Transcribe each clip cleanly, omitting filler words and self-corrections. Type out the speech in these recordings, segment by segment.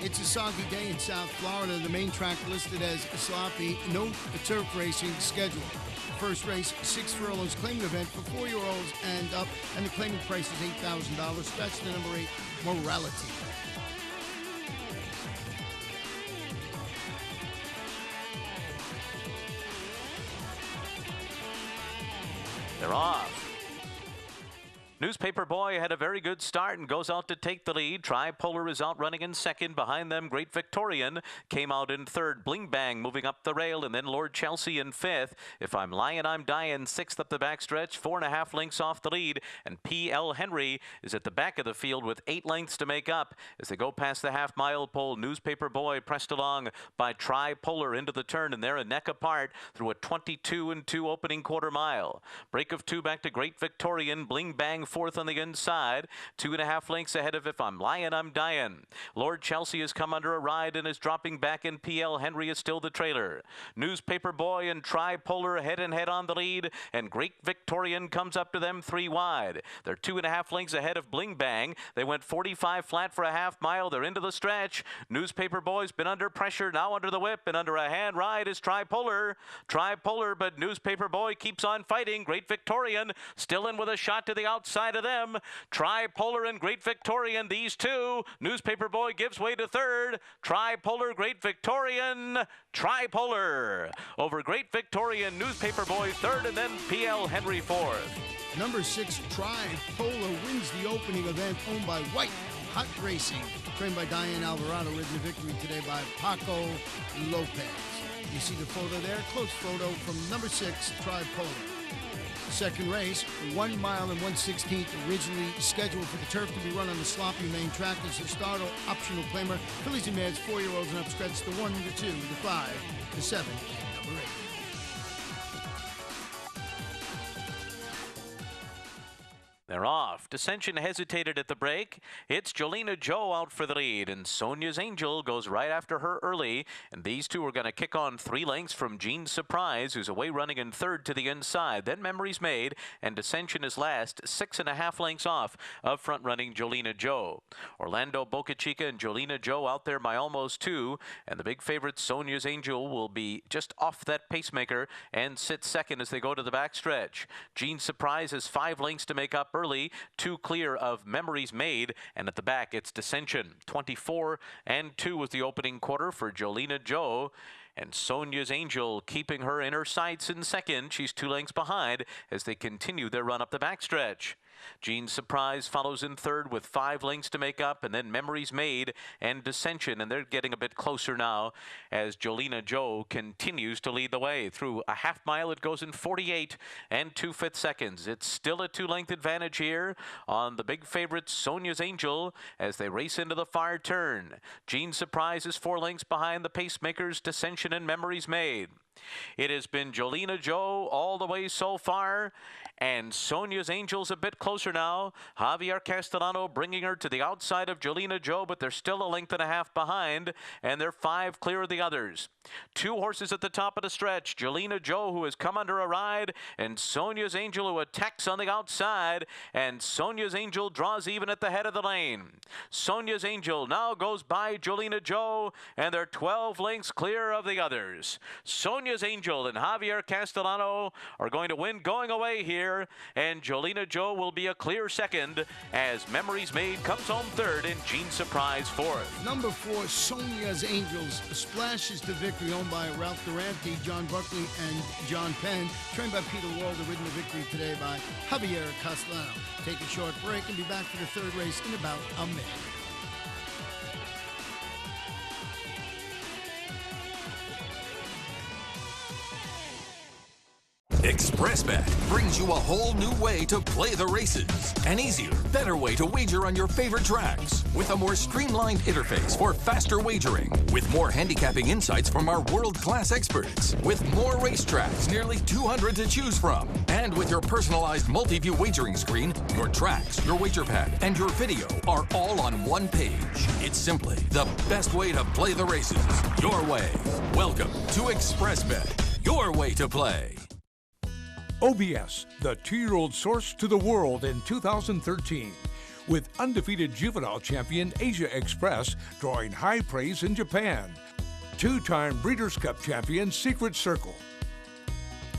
It's a soggy day in South Florida. The main track listed as sloppy. No turf racing scheduled. First race, 6 furlongs claiming event for 4-year-olds and up, and the claiming price is $8,000. Scratch the number 8, Morality. They're off. Newspaper Boy had a very good start and goes out to take the lead. Tripolar is out running in second. Behind them, Great Victorian came out in third. Bling Bang moving up the rail, and then Lord Chelsea in fifth. If I'm Lying, I'm Dying, sixth up the backstretch, 4.5 lengths off the lead. And P.L. Henry is at the back of the field with 8 lengths to make up. As they go past the half-mile pole, Newspaper Boy pressed along by Tripolar into the turn, and they're a neck apart through a 22-2 opening quarter mile. Break of 2 back to Great Victorian. Bling Bang fourth on the inside, 2.5 lengths ahead of If I'm Lying, I'm Dying. Lord Chelsea has come under a ride and is dropping back, and P.L. Henry is still the trailer. Newspaper Boy and Tripolar head and head on the lead, and Great Victorian comes up to them 3 wide. They're 2.5 lengths ahead of Bling Bang. They went 45 flat for a half mile. They're into the stretch. Newspaper Boy's been under pressure, now under the whip, and under a hand ride is Tripolar. Tripolar, but Newspaper Boy keeps on fighting. Great Victorian still in with a shot to the outside of them. Tripolar and Great Victorian, these two. Newspaper Boy gives way to third. Tripolar, Great Victorian. Tripolar over Great Victorian. Newspaper Boy third, and then P.L. Henry fourth. Number 6, Tripolar wins the opening event, owned by White Hot Racing, trained by Diane Alvarado, ridden to victory today by Paco Lopez. You see the photo there, close photo from number 6, Tripolar. Second race, 1 mile and 1/16, originally scheduled for the turf to be run on the sloppy main track. It's a startle optional claimer. Fillies and mares, 4-year-olds and up, stretch the 1, the 2, the 5, the 7, and number 8. They're off. Dissension hesitated at the break. It's Jolena Joe out for the lead, and Sonia's Angel goes right after her early. And these two are going to kick on 3 lengths from Jean Surprise, who's away running in third to the inside. Then Memories Made, and Dissension is last, 6.5 lengths off of front-running Jolena Joe. Orlando Boca Chica and Jolena Joe out there by almost 2, and the big favorite Sonia's Angel will be just off that pacemaker and sit second as they go to the backstretch. Jean Surprise has 5 lengths to make up early, 2 clear of Memories Made, and at the back it's Dissension. 24-2 was the opening quarter for Jolena Joe, and Sonia's Angel keeping her in her sights in second. She's 2 lengths behind as they continue their run up the backstretch. Jean Surprise follows in third with 5 lengths to make up, and then Memories Made and Dissension, and they're getting a bit closer now as Jolena Joe continues to lead the way. Through a half mile, it goes in 48 2/5 seconds. It's still a 2-length advantage here on the big favorite Sonia's Angel as they race into the far turn. Jean Surprise is 4 lengths behind the pacemakers, Dissension and Memories Made. It has been Jolena Joe all the way so far, and Sonia's Angel's a bit closer now. Javier Castellano bringing her to the outside of Jolena Joe, but they're still a length and a half behind, and they're 5 clear of the others. 2 horses at the top of the stretch. Jolena Joe, who has come under a ride, and Sonia's Angel, who attacks on the outside, and Sonia's Angel draws even at the head of the lane. Sonia's Angel now goes by Jolena Joe, and they're 12 lengths clear of the others. Sonia's Angel and Javier Castellano are going to win going away here, and Jolena Joe will be a clear second as Memories Made comes home third and Jean Surprise fourth. Number 4, Sonia's Angels, splashes to victory, owned by Ralph Durante, John Buckley, and John Penn, trained by Peter Walder, ridden to victory today by Javier Castellano. Take a short break and be back for the third race in about a minute. ExpressBet brings you a whole new way to play the races. An easier, better way to wager on your favorite tracks. With a more streamlined interface for faster wagering. With more handicapping insights from our world-class experts. With more racetracks, nearly 200 to choose from. And with your personalized multi-view wagering screen, your tracks, your wager pad, and your video are all on one page. It's simply the best way to play the races. Your way. Welcome to ExpressBet. Your way to play. OBS, the 2-year-old source to the world in 2013. with undefeated juvenile champion Asia Express drawing high praise in Japan, two-time Breeders' Cup champion Secret Circle,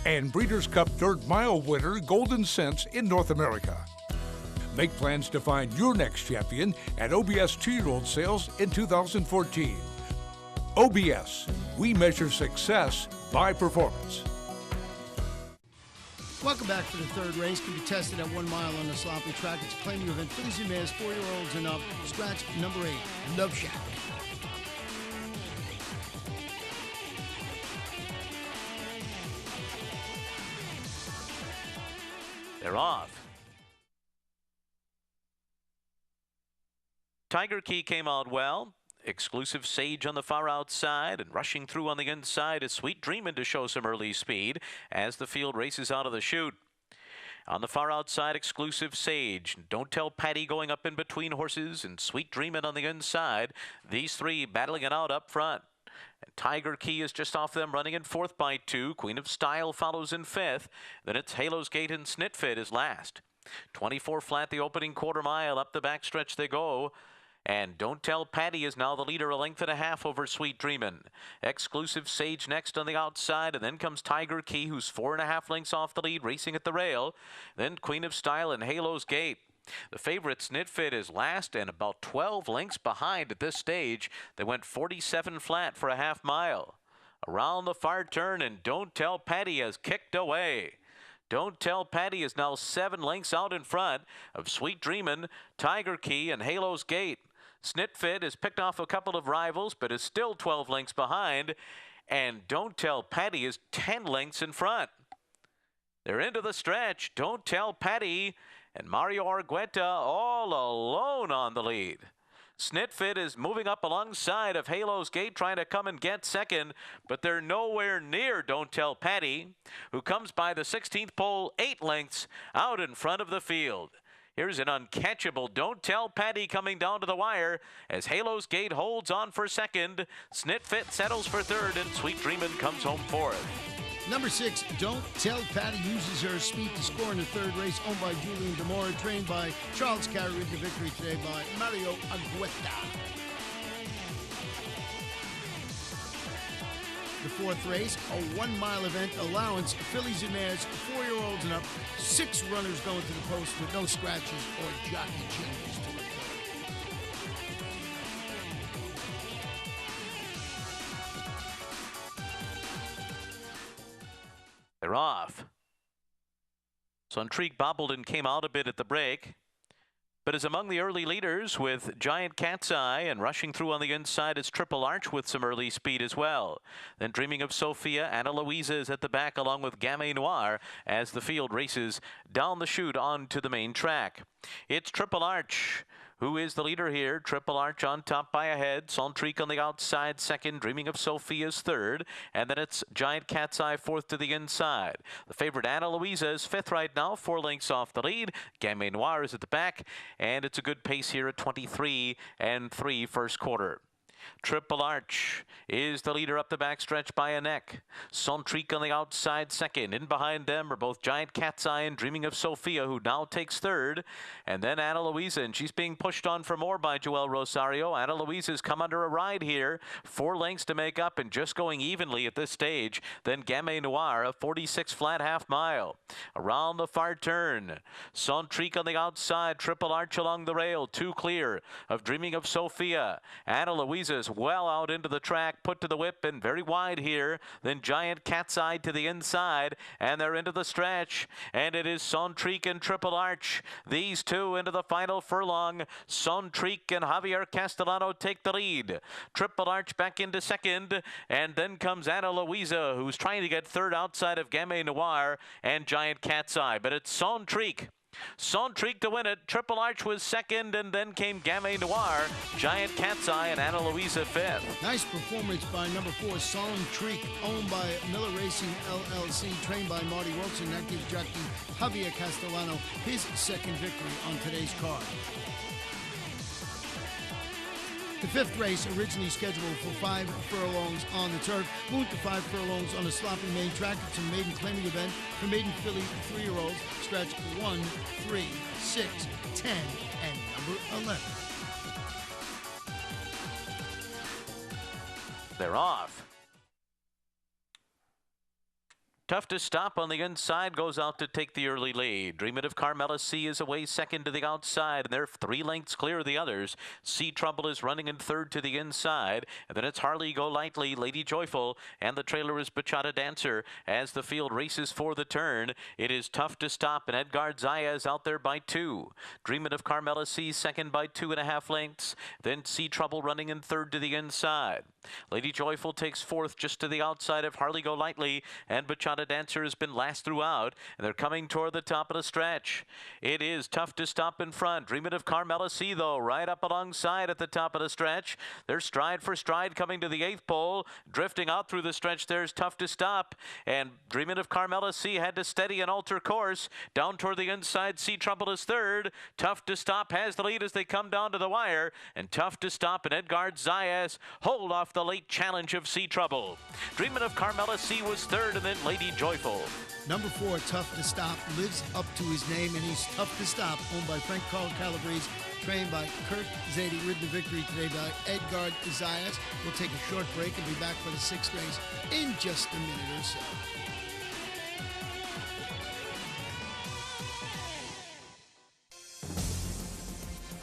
and Breeders' Cup third mile winner Golden Sense in North America. Make plans to find your next champion at OBS 2-year-old sales in 2014. OBS, we measure success by performance. Welcome back for the third race. Can be tested at 1 mile on the sloppy track. It's a claiming event. Fillies and mares, 4-year-olds and up. Scratch number 8, Love Shack. They're off. Tiger Key came out well. Exclusive Sage on the far outside, and rushing through on the inside is Sweet Dreamin' to show some early speed as the field races out of the chute. On the far outside, Exclusive Sage. Don't Tell Patty going up in between horses, and Sweet Dreamin' on the inside. These three battling it out up front. And Tiger Key is just off them, running in 4th by 2. Queen of Style follows in 5th. Then it's Halo's Gate and Snitfit is last. 24 flat the opening quarter mile. Up the backstretch they go. And Don't Tell Patty is now the leader, a length and a half over Sweet Dreamin'. Exclusive Sage next on the outside, and then comes Tiger Key, who's 4.5 lengths off the lead, racing at the rail. Then Queen of Style and Halo's Gate. The favorite Snitfit is last and about 12 lengths behind at this stage. They went 47 flat for a half mile. Around the far turn, and Don't Tell Patty has kicked away. Don't Tell Patty is now 7 lengths out in front of Sweet Dreamin', Tiger Key, and Halo's Gate. Snitfit has picked off a couple of rivals, but is still 12 lengths behind. And Don't Tell Patty is 10 lengths in front. They're into the stretch. Don't Tell Patty and Mario Argueta all alone on the lead. Snitfit is moving up alongside of Halo's Gate, trying to come and get second, but they're nowhere near Don't Tell Patty, who comes by the 16th pole 8 lengths out in front of the field. Here's an uncatchable Don't Tell Patty coming down to the wire as Halo's Gate holds on for second. Snitfit settles for third, and Sweet Dreamin' comes home fourth. Number 6, Don't Tell Patty uses her speed to score in the third race, owned by Julian Demora, trained by Charles Carey, into victory today by Mario Argueta. The 4th race, a 1 mile event, allowance, fillies and mares, 4-year-olds and up, 6 runners going to the post with no scratches or jockey changes to report. They're off. So Intrigue bobbled and came out a bit at the break, but is among the early leaders with Giant Cat's Eye, and rushing through on the inside is Triple Arch with some early speed as well. Then Dreaming of Sophia, Anna Louisa is at the back along with Gamme Noir as the field races down the chute onto the main track. It's Triple Arch who is the leader here. Triple Arch on top by a head. Sontrique on the outside second. Dreaming of Sophia's third. And then it's Giant Cat's Eye fourth to the inside. The favorite Anna Louisa is fifth right now, 4 lengths off the lead. Gamme Noir is at the back. And it's a good pace here at 23 and 3 first quarter. Triple Arch is the leader up the backstretch by a neck. Sontrique on the outside second. In behind them are both Giant Cat's Eye and Dreaming of Sophia, who now takes third. And then Anna Louisa, and she's being pushed on for more by Joel Rosario. Anna Louisa's come under a ride here. 4 lengths to make up and just going evenly at this stage. Then Gamme Noir, a 46 flat half mile. Around the far turn. Sontrique on the outside. Triple Arch along the rail. 2 clear of Dreaming of Sophia. Anna Louisa is well out into the track, put to the whip and very wide here. Then Giant Cat's Eye to the inside, and they're into the stretch. And it is Sontrique and Triple Arch. These two into the final furlong. Sontrique and Javier Castellano take the lead. Triple Arch back into second, and then comes Anna Louisa, who's trying to get third outside of Gamme Noir and Giant Cat's Eye. But it's Sontrique. Sontrique to win it. Triple Arch was second, and then came Gamme Noir, Giant Cat's Eye, and Anna Louisa fifth. Nice performance by number 4, Sontrique, owned by Miller Racing LLC, trained by Marty Wilson. That gives jockey Javier Castellano his second victory on today's card. The 5th race, originally scheduled for 5 furlongs on the turf, moved to 5 furlongs on the sloppy main track. It's a maiden claiming event for maiden filly 3-year-olds. Stretch 1, 3, 6, 10, and number number 11. They're off. Tough to stop on the inside, goes out to take the early lead. Dreamin' of Carmela C is away second to the outside, and they're 3 lengths clear of the others. Sea Trouble is running in third to the inside, and then it's Harley Go Lightly, Lady Joyful, and the trailer is Bachata Dancer. As the field races for the turn, it is Tough to Stop, and Edgard Zayas out there by 2. Dreamin' of Carmela C second by 2.5 lengths, then Sea Trouble running in third to the inside. Lady Joyful takes fourth just to the outside of Harley Go Lightly, and Bachata Dancer has been last throughout, and they're coming toward the top of the stretch. It is Tough to Stop in front. Dreamin' of Carmela C, though, right up alongside at the top of the stretch. They're stride for stride coming to the 8th pole. Drifting out through the stretch, there's Tough to Stop, and Dreamin' of Carmela C had to steady and alter course. Down toward the inside, Sea Trouble is third. Tough to Stop has the lead as they come down to the wire, and Tough to Stop and Edgard Zayas hold off the late challenge of Sea Trouble. Dreamin' of Carmela C was third, and then Lady Joyful. Number 4, Tough to Stop, lives up to his name, and he's Tough to Stop, owned by Frank Carl Calabrese, trained by Kurt Zadie, ridden to victory today by Edgard Zayas. We'll take a short break and be back for the 6th race in just a minute or so.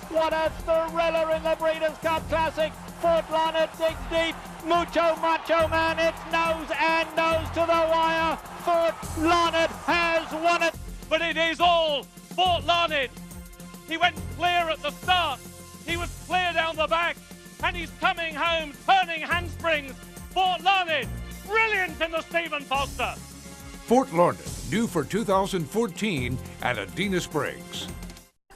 What a thriller in the Breeders' Cup Classic. Fort Larned digs deep. Mucho Macho Man, it's nose and nose to the wire. Fort Larned has won it. But it is all Fort Larned. He went clear at the start. He was clear down the back. And he's coming home, turning handsprings. Fort Larned, brilliant in the Stephen Foster. Fort Larned, due for 2014 at Adina Springs.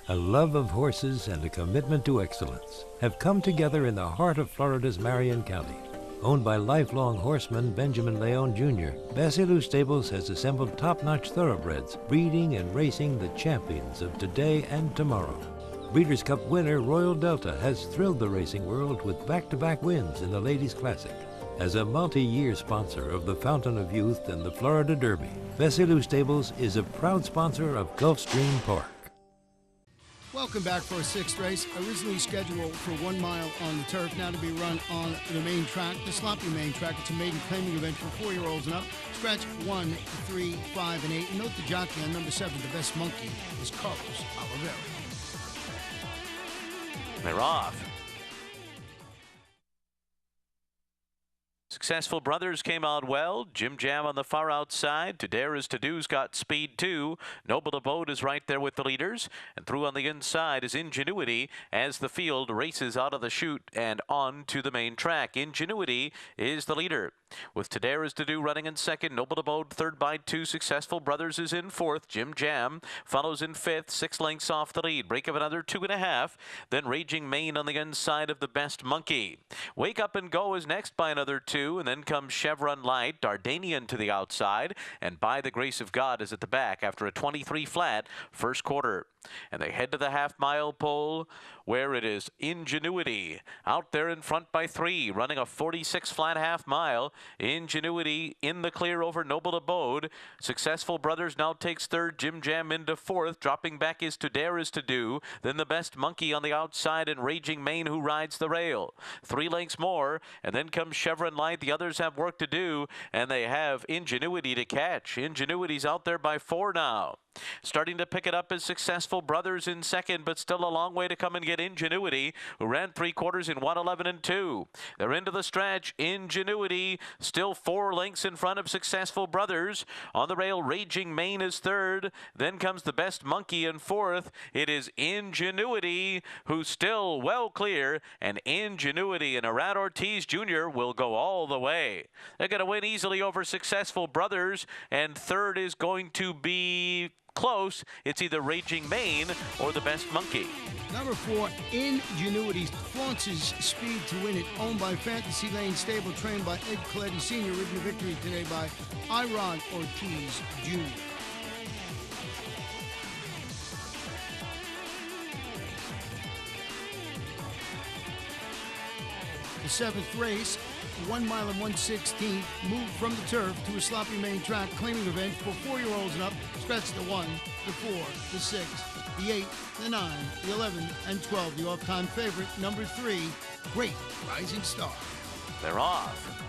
A love of horses and a commitment to excellence have come together in the heart of Florida's Marion County. Owned by lifelong horseman Benjamin Leon Jr., Basilou Stables has assembled top-notch thoroughbreds, breeding and racing the champions of today and tomorrow. Breeders' Cup winner Royal Delta has thrilled the racing world with back-to-back wins in the Ladies' Classic. As a multi-year sponsor of the Fountain of Youth and the Florida Derby, Basilou Stables is a proud sponsor of Gulfstream Park. Welcome back for a 6th race, originally scheduled for 1 mile on the turf, now to be run on the main track, the sloppy main track. It's a maiden claiming event for 4-year-olds and up. Scratch 1, 3, 5, and 8. And note the jockey on number 7, the best monkey, is Carlos Oliveira. They're off. Successful Brothers came out well. Jim Jam on the far outside. To Dare is To Do's got speed too. Noble Abode is right there with the leaders. And through on the inside is Ingenuity as the field races out of the chute and on to the main track. Ingenuity is the leader. With To Dare is To Do running in second. Noble Abode third by 2. Successful Brothers is in fourth. Jim Jam follows in fifth. 6 lengths off the lead. Break of another 2.5. Then Raging Mane on the inside of the Best Monkey. Wake Up and Go is next by another 2. And then comes Chevron Light, Dardanian to the outside, and By the Grace of God is at the back after a 23 flat first quarter. And they head to the half-mile pole where it is Ingenuity out there in front by 3, running a 46 flat half-mile. Ingenuity in the clear over Noble Abode. Successful Brothers now takes third. Jim Jam into fourth. Dropping back is To Dare is To Do. Then the Best Monkey on the outside and Raging Mane who rides the rail. 3 lengths more, and then comes Chevron Light. The others have work to do, and they have Ingenuity to catch. Ingenuity's out there by 4 now. Starting to pick it up is Successful Brothers in second, but still a long way to come and get Ingenuity, who ran 3 quarters in 1:11 and 2. They're into the stretch. Ingenuity still 4 lengths in front of Successful Brothers. On the rail, Raging Mane is third. Then comes the Best Monkey in fourth. It is Ingenuity who's still well clear, and Ingenuity and Arad Ortiz Jr. will go all the way. They're going to win easily over Successful Brothers, and third is going to be close. It's either Raging Mane or the Best Monkey. Number 4, Ingenuity flaunts his speed to win it, owned by Fantasy Lane Stable, trained by Ed Coletti Sr., ridden to victory today by Arad Ortiz Jr. The 7th race, 1 mile and 1/16, moved from the turf to a sloppy main track claiming event for 4-year-olds and up. Scratch the 1, the 4, the 6, the 8, the 9, the 11, and 12. The all-time favorite, number 3, Great Rising Star. They're off.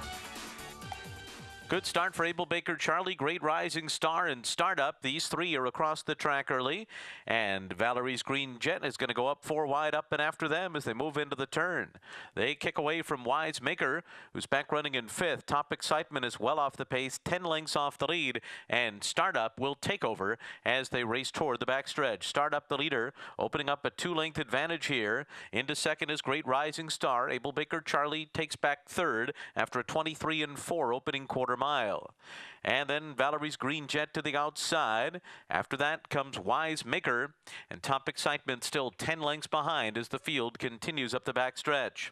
Good start for Abel Baker Charlie, Great Rising Star, and Startup. These three are across the track early, and Valerie's Green Jet is going to go up 4 wide up and after them as they move into the turn. They kick away from Wise Maker, who's back running in 5th. Top Excitement is well off the pace, 10 lengths off the lead, and Startup will take over as they race toward the backstretch. Startup the leader, opening up a 2-length advantage here. Into second is Great Rising Star. Abel Baker Charlie takes back 3rd after a 23-4 opening quarter mile. And then Valerie's Green Jet to the outside. After that comes Wise Maker, and Top Excitement still 10 lengths behind as the field continues up the backstretch.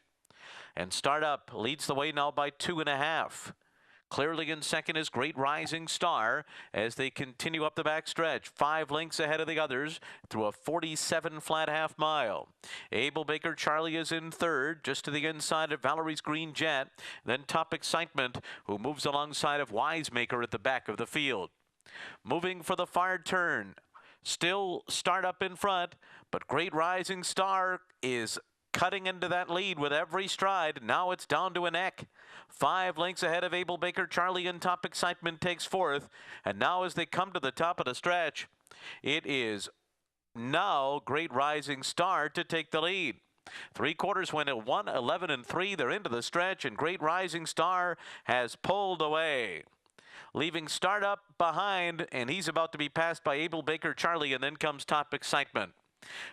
And Startup leads the way now by 2.5. Clearly in second is Great Rising Star as they continue up the backstretch, 5 lengths ahead of the others through a 47 flat half mile. Abel Baker Charlie is in 3rd, just to the inside of Valerie's Green Jet. Then Top Excitement, who moves alongside of Wise Maker at the back of the field. Moving for the far turn, still Startup in front, but Great Rising Star is cutting into that lead with every stride. Now it's down to a neck. 5 lengths ahead of Abel Baker Charlie, and Top Excitement takes 4th. And now as they come to the top of the stretch, it is now Great Rising Star to take the lead. 3/4 went at 1, 11 and 3. They're into the stretch, and Great Rising Star has pulled away, leaving Startup behind, and he's about to be passed by Abel Baker Charlie, and then comes Top Excitement.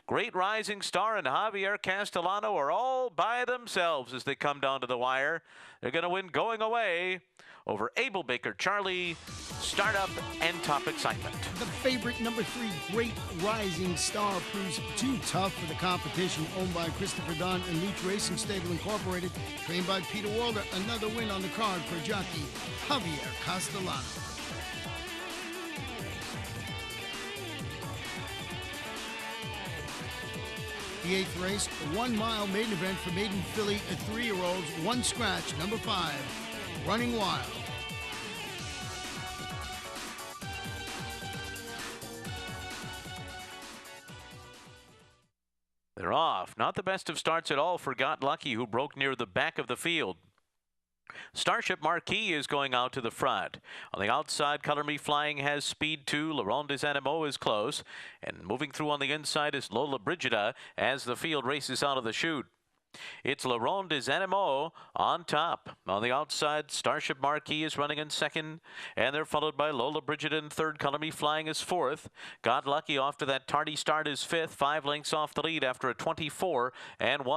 Great Rising Star and Javier Castellano are all by themselves as they come down to the wire. They're going to win going away over Abel Baker Charlie, Startup, and Top Excitement. The favorite, number 3, Great Rising Star, proves too tough for the competition. Owned by Christopher Don and Leach Racing Stable Incorporated. Trained by Peter Walder. Another win on the card for jockey Javier Castellano. The 8th race, a 1-mile maiden event for maiden filly at 3-year-olds, 1 scratch, number 5, Running Wild. They're off. Not the best of starts at all for Got Lucky, who broke near the back of the field. Starship Marquis is going out to the front. On the outside, Color Me Flying has speed too. Laurent des Animaux is close. And moving through on the inside is Lola Brigida as the field races out of the chute. It's Laurent des Animaux on top. On the outside, Starship Marquis is running in 2nd, and they're followed by Lola Brigida in 3rd. Color Me Flying is 4th. Got Lucky off to that tardy start is 5th, 5 lengths off the lead after a 24-1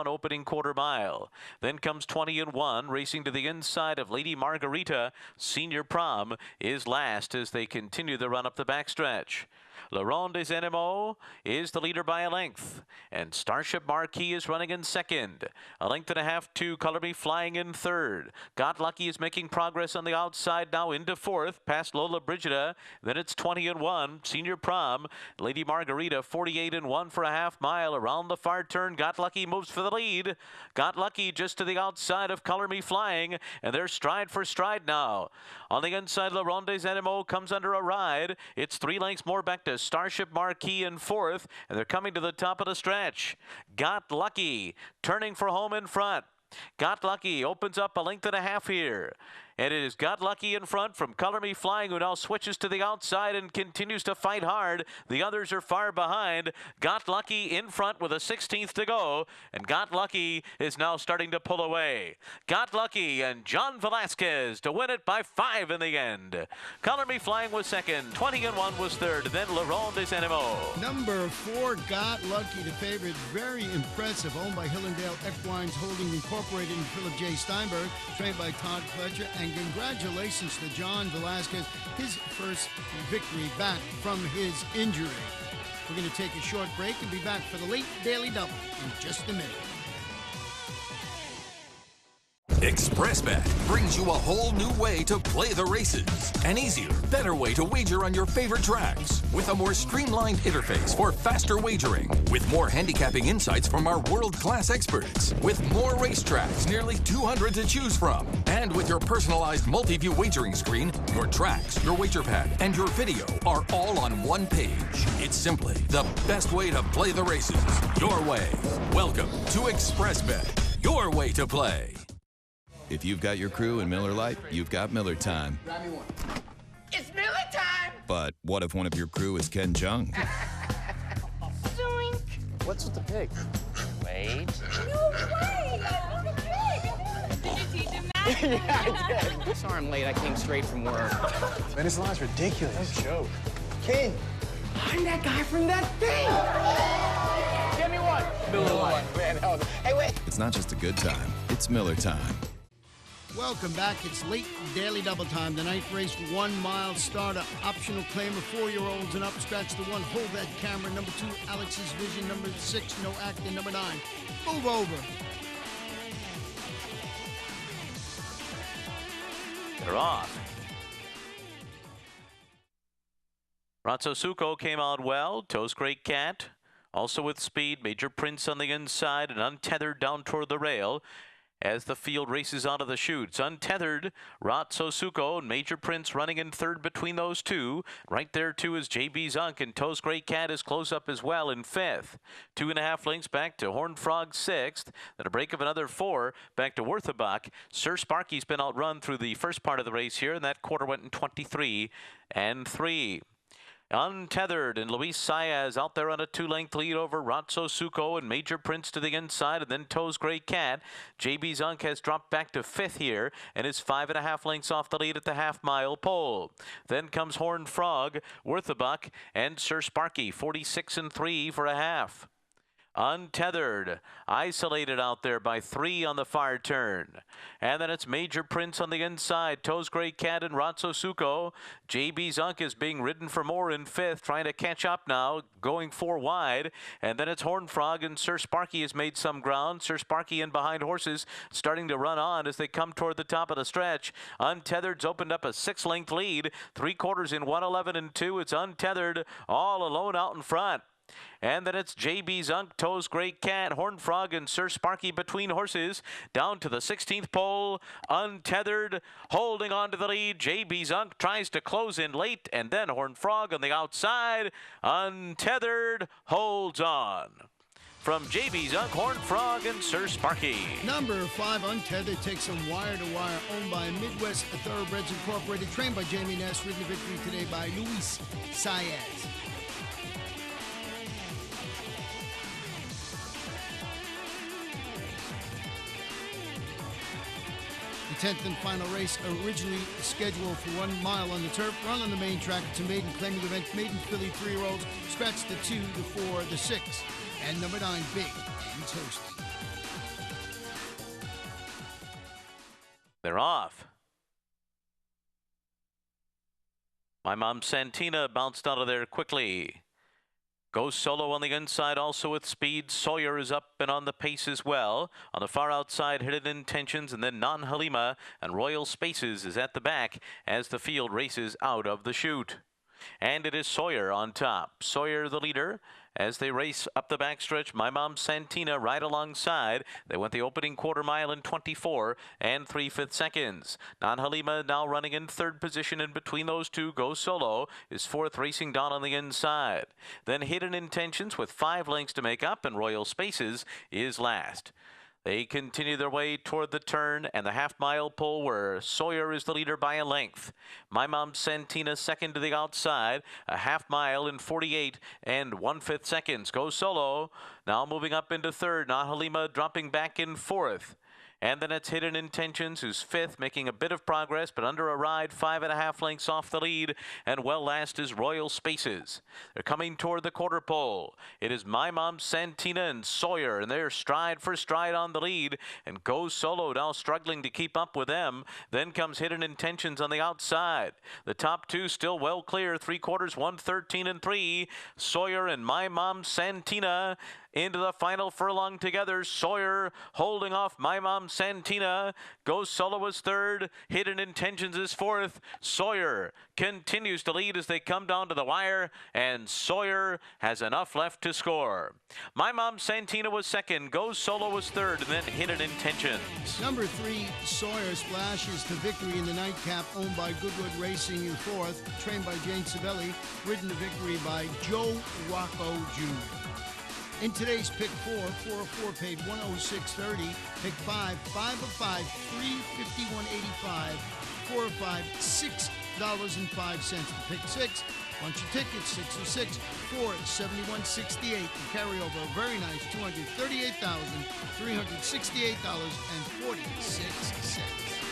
opening quarter mile. Then comes 20-1, racing to the inside of Lady Margarita. Senior Prom is last as they continue the run up the backstretch. Laurent des Animaux is the leader by a length, and Starship Marquis is running in 2nd. A length and a half to Color Me Flying in 3rd. Got Lucky is making progress on the outside now into 4th, past Lola Brigida. Then it's 20-1, Senior Prom. Lady Margarita 48-1 for a half mile. Around the far turn, Got Lucky moves for the lead. Got Lucky just to the outside of Color Me Flying, and they're stride for stride now. On the inside, Laurent des Animaux comes under a ride. It's 3 lengths more back to Starship Marquis in 4th, and they're coming to the top of the stretch. Got Lucky turning for home in front. Got Lucky opens up a length and a half here. And it is Got Lucky in front from Color Me Flying, who now switches to the outside and continues to fight hard. The others are far behind. Got Lucky in front with a 16th to go, and Got Lucky is now starting to pull away. Got Lucky and John Velasquez to win it by 5 in the end. Color Me Flying was 2nd, 20-1 was 3rd, then Laurent des Animaux. Number 4, Got Lucky, the favorite, very impressive, owned by Hillendale Equines Holding Incorporated and Philip J. Steinberg, trained by Todd Fletcher. And congratulations to John Velasquez, his first victory back from his injury. We're going to take a short break and be back for the late Daily Double in just a minute. ExpressBet brings you a whole new way to play the races. An easier, better way to wager on your favorite tracks. With a more streamlined interface for faster wagering. With more handicapping insights from our world-class experts. With more racetracks, nearly 200 to choose from. And with your personalized multi-view wagering screen, your tracks, your wager pad, and your video are all on one page. It's simply the best way to play the races. Your way. Welcome to ExpressBet. Your way to play. If you've got your crew in Miller Lite, you've got Miller time. Grab me one. It's Miller time! But what if one of your crew is Ken Jeong? Zoink! What's with the pig? Wait. No way! Look at the pig! Did you teach him that? Yeah, I did. Sorry I'm late. I came straight from work. Man, this line's ridiculous. No joke. Ken, I'm that guy from that thing! Give me one. Miller one. Man, hell, hey, wait. It's not just a good time, it's Miller time. Welcome back. It's late daily double time. The ninth race, 1 mile starter. Optional claim of 4-year-olds and up. Scratch the 1. Hold that camera. Number 2, Alex's Vision. Number 6, No Acting. Number 9, Move Over. They're off. Ratsosuko came out well. Toast Great Cat. Also with speed. Major Prince on the inside and untethered down toward the rail. As the field races out of the chutes. Untethered, Ratsosuko and Major Prince running in third between those two. Right there, too, is JB Zunk, and Toast Great Cat is close up as well in fifth. 2.5 lengths back to Horned Frog sixth. Then a break of another 4 back to Worthabach. Sir Sparky's been outrun through the first part of the race here, and that quarter went in 23 and 3. Untethered, and Luis Saez out there on a 2-length lead over Ratsosuko and Major Prince to the inside, and then Toes Great Cat. JB Zunk has dropped back to 5th here and is 5.5 lengths off the lead at the half-mile pole. Then comes Horned Frog, Worthabach, and Sir Sparky, 46 and 3 for a half. Untethered, isolated out there by 3 on the far turn. And then it's Major Prince on the inside. Toes Great Cat and Ratsosuko. JB Zunk is being ridden for more in 5th, trying to catch up now, going 4 wide. And then it's Horned Frog, and Sir Sparky has made some ground. Sir Sparky in behind horses, starting to run on as they come toward the top of the stretch. Untethered's opened up a 6-length lead. 3/4 in 1:11 and 2. It's Untethered all alone out in front. And then it's JB Zunk, Toes Great Cat, Horned Frog, and Sir Sparky between horses. Down to the 16th pole. Untethered, holding on to the lead. JB Zunk tries to close in late, and then Horned Frog on the outside. Untethered holds on. From JB Zunk, Horned Frog, and Sir Sparky. Number 5, Untethered, takes them wire to wire, owned by Midwest Thoroughbreds Incorporated, trained by Jamie Ness, ridden to victory today by Luis Saez. The 10th and final race, originally scheduled for 1 mile on the turf, run on the main track. It's a maiden claiming event. Maiden filly 3-year-olds. Scratch the 2, the 4, the 6, and number 9, Big and Toasty. They're off. My Mom Santina bounced out of there quickly. Goes solo on the inside, also with speed. Sawyer is up and on the pace as well. On the far outside, Hidden Intentions, and then Non Halima and Royal Spaces is at the back as the field races out of the chute. And it is Sawyer on top. Sawyer the leader as they race up the backstretch. My Mom Santina right alongside. They went the opening quarter mile in 24 and 3/5 seconds. Non Halima now running in 3rd position, and between those two, Goes Solo is 4th, racing down on the inside. Then Hidden Intentions with 5 lengths to make up, and Royal Spaces is last. They continue their way toward the turn and the half-mile pole where Sawyer is the leader by a length. My Mom Santina second to the outside, a half-mile in 48 and 1/5 seconds. Goes Solo, now moving up into 3rd. Non Halima dropping back in 4th. And then it's Hidden Intentions, who's 5th, making a bit of progress, but under a ride, 5.5 lengths off the lead. And well last is Royal Spaces. They're coming toward the quarter pole. It is My Mom Santina and Sawyer, and they're stride for stride on the lead. And Goes Solo now struggling to keep up with them. Then comes Hidden Intentions on the outside. The top two still well clear, 3/4, 1:13 and 3. Sawyer and My Mom Santina into the final furlong together. Sawyer holding off My Mom Santina. Goes Solo as third. Hidden Intentions is fourth. Sawyer continues to lead as they come down to the wire, and Sawyer has enough left to score. My Mom Santina was second. Goes Solo was third, and then Hidden Intentions. Number 3, Sawyer splashes to victory in the nightcap, owned by Goodwood Racing in fourth, trained by Jane Sabelli, ridden to victory by Joe Waco Jr. In today's pick 4, 4 of 4 paid $106.30. Pick 5, 5 of 5, $351.85. 4 of 5, $6.05. The pick 6, bunch of tickets, 6 of 6, 4, $71.68. The carryover, a very nice $238,368.46.